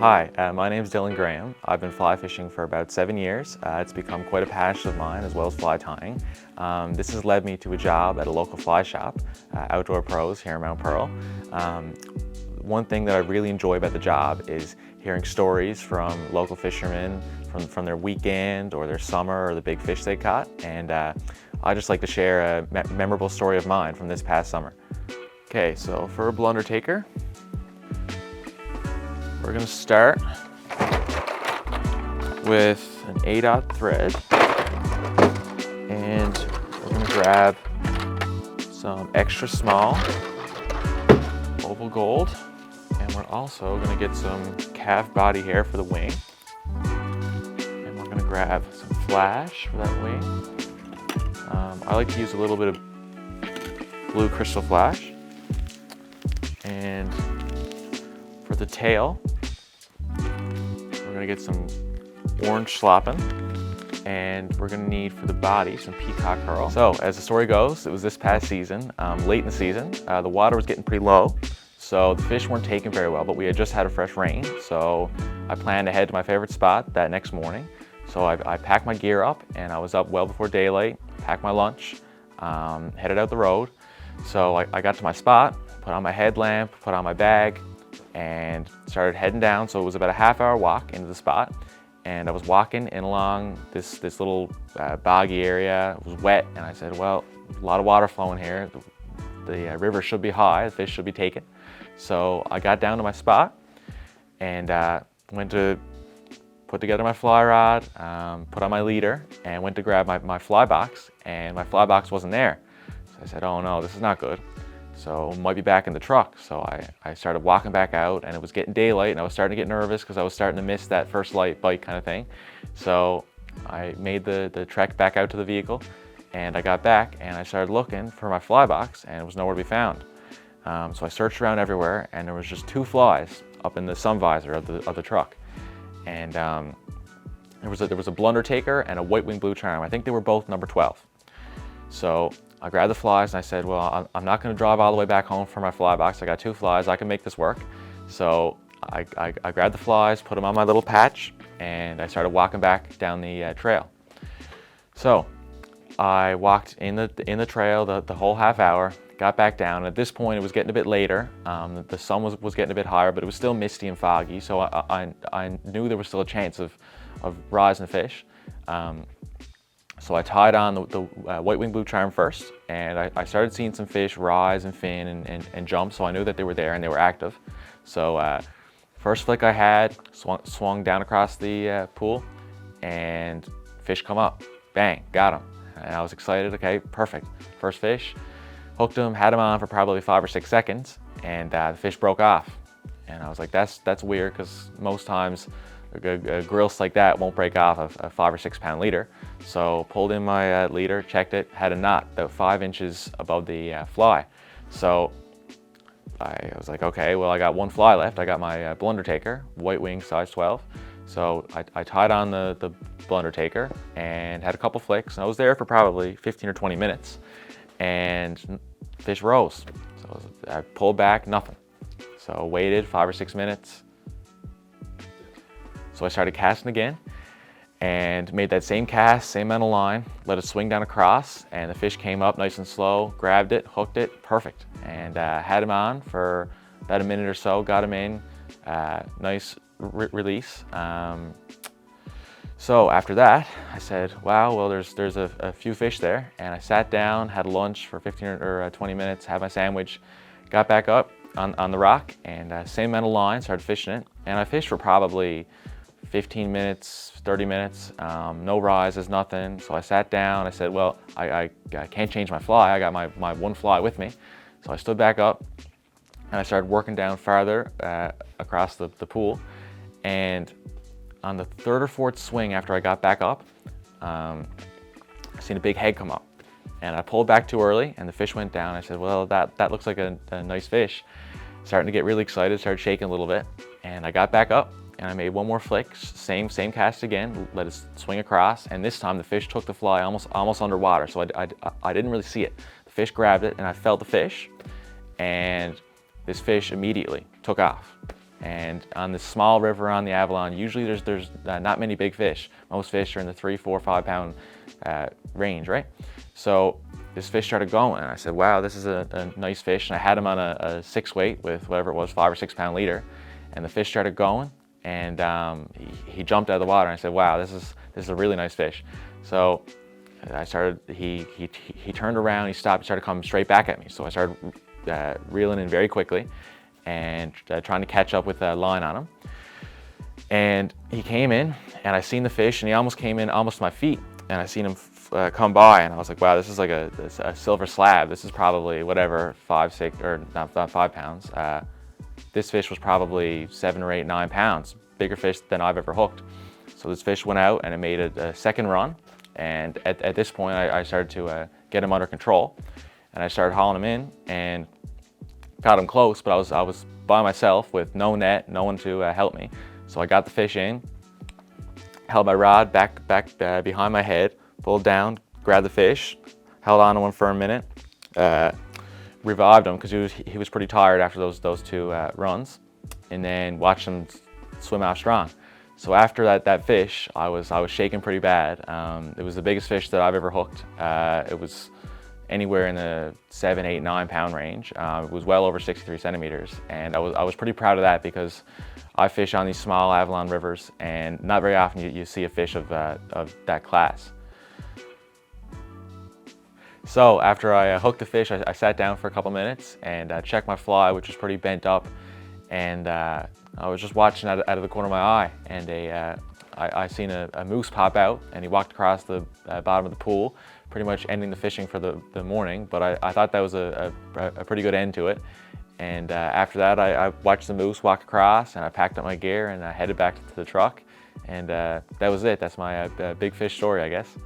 Hi, my name is Dylan Graham. I've been fly fishing for about 7 years. It's become quite a passion of mine as well as fly tying. This has led me to a job at a local fly shop, Outdoor Pros here in Mount Pearl. One thing that I really enjoy about the job is hearing stories from local fishermen from their weekend or their summer or the big fish they caught. And I just like to share a memorable story of mine from this past summer. Okay, so for a Blundertaker, we're going to start with an 8/0 thread, and we're going to grab some extra small oval gold, and we're also going to get some calf body hair for the wing, and we're going to grab some flash for that wing. I like to use a little bit of blue crystal flash, and for the tail, we're gonna get some orange slopping, and we're gonna need for the body some Peacock herl. So as the story goes, it was this past season, late in the season, the water was getting pretty low, so the fish weren't taking very well, but we had just had a fresh rain, so I planned to head to my favorite spot that next morning. So I packed my gear up, and I was up well before daylight, packed my lunch, headed out the road. So I got to my spot, put on my headlamp, put on my bag, and started heading down. So it was about a half-hour walk into the spot, and I was walking in along this little boggy area. It was wet, and I said, well, a lot of water flowing here. The river should be high, the fish should be taken. So I got down to my spot and went to put together my fly rod, put on my leader, and went to grab my fly box, and my fly box wasn't there. So I said, oh no, this is not good. So might be back in the truck. So I started walking back out, and it was getting daylight, and I was starting to get nervous because I was starting to miss that first light bite kind of thing. So I made the trek back out to the vehicle, and I got back and I started looking for my fly box, and it was nowhere to be found. So I searched around everywhere, and there was just 2 flies up in the sun visor of the truck. And there was a Blundertaker and a white-winged blue charm. I think they were both number 12. So I grabbed the flies and I said, well, I'm not going to drive all the way back home for my fly box. I got 2 flies, I can make this work. So I grabbed the flies, put them on my little patch, and I started walking back down the trail. So I walked in the trail the whole half hour, got back down. At this point, it was getting a bit later. The sun was getting a bit higher, but it was still misty and foggy, so I knew there was still a chance of rising fish. So I tied on the white-winged blue charm first, and I started seeing some fish rise and fin and jump, so I knew that they were there and they were active. So first flick I had, swung down across the pool, and fish come up. Bang, got him. And I was excited, okay, perfect. First fish, hooked him, had him on for probably 5 or 6 seconds, and the fish broke off. And I was like, that's weird, because most times a grill like that won't break off a 5 or 6 pound leader. So pulled in my leader, checked it, had a knot about 5 inches above the fly. So I was like, okay, well, I got 1 fly left. I got my Blundertaker, white wing, size 12. So I tied on the Blundertaker and had a couple flicks. And I was there for probably 15 or 20 minutes, and fish rose. So I pulled back, nothing. So waited 5 or 6 minutes. So I started casting again and made that same cast, same amount of line, let it swing down across, and the fish came up nice and slow, grabbed it, hooked it, perfect. And had him on for about a minute or so, got him in, nice release. So after that, I said, wow, well, there's a few fish there. And I sat down, had lunch for 15 or 20 minutes, had my sandwich, got back up on the rock, and same amount of line, started fishing it. And I fished for probably 15 minutes, 30 minutes, no rises, nothing. So I sat down, I said, well, I can't change my fly. I got my 1 fly with me. So I stood back up and I started working down farther across the pool. And on the 3rd or 4th swing after I got back up, I seen a big head come up. And I pulled back too early and the fish went down. I said, well, that looks like a nice fish. Starting to get really excited, started shaking a little bit. And I got back up and I made 1 more flick, same cast again, let it swing across, and this time the fish took the fly almost underwater, so I didn't really see it. The fish grabbed it, and I felt the fish, and this fish immediately took off. And on this small river on the Avalon, usually there's not many big fish. Most fish are in the 3, 4, 5 pound range, right? So this fish started going, and I said, wow, this is a nice fish. And I had him on a 6 weight with whatever it was, 5 or 6 pound leader. And the fish started going, and he jumped out of the water. And I said, wow, this is a really nice fish. So I started, he turned around, he stopped, he started coming straight back at me. So I started reeling in very quickly and trying to catch up with a line on him. And he came in, and I seen the fish, and he almost came in almost to my feet. And I seen him come by, and I was like, wow, this is like a silver slab. This is probably whatever, 5, 6, or not 5 pounds. This fish was probably 7 or 8, 9 pounds, bigger fish than I've ever hooked. So this fish went out, and it made a second run. And at this point, I started to get him under control, and I started hauling him in and got him close. But I was by myself with no net, no one to help me. So I got the fish in, held my rod back behind my head, pulled down, grabbed the fish, held on to him for a minute, revived him because he was pretty tired after those 2 runs, and then watched him swim out strong. So after that fish, I was shaking pretty bad. It was the biggest fish that I've ever hooked. It was anywhere in the 7, 8, 9 pound range. It was well over 63 centimeters, and I was pretty proud of that because I fish on these small Avalon rivers, and not very often you see a fish of that class. So after I hooked the fish, I sat down for a couple minutes and checked my fly, which was pretty bent up, and I was just watching out of the corner of my eye, and I seen a moose pop out, and he walked across the bottom of the pool, pretty much ending the fishing for the morning. But I thought that was a pretty good end to it. And after that, I watched the moose walk across, and I packed up my gear and I headed back to the truck. And that was it. That's my big fish story, I guess.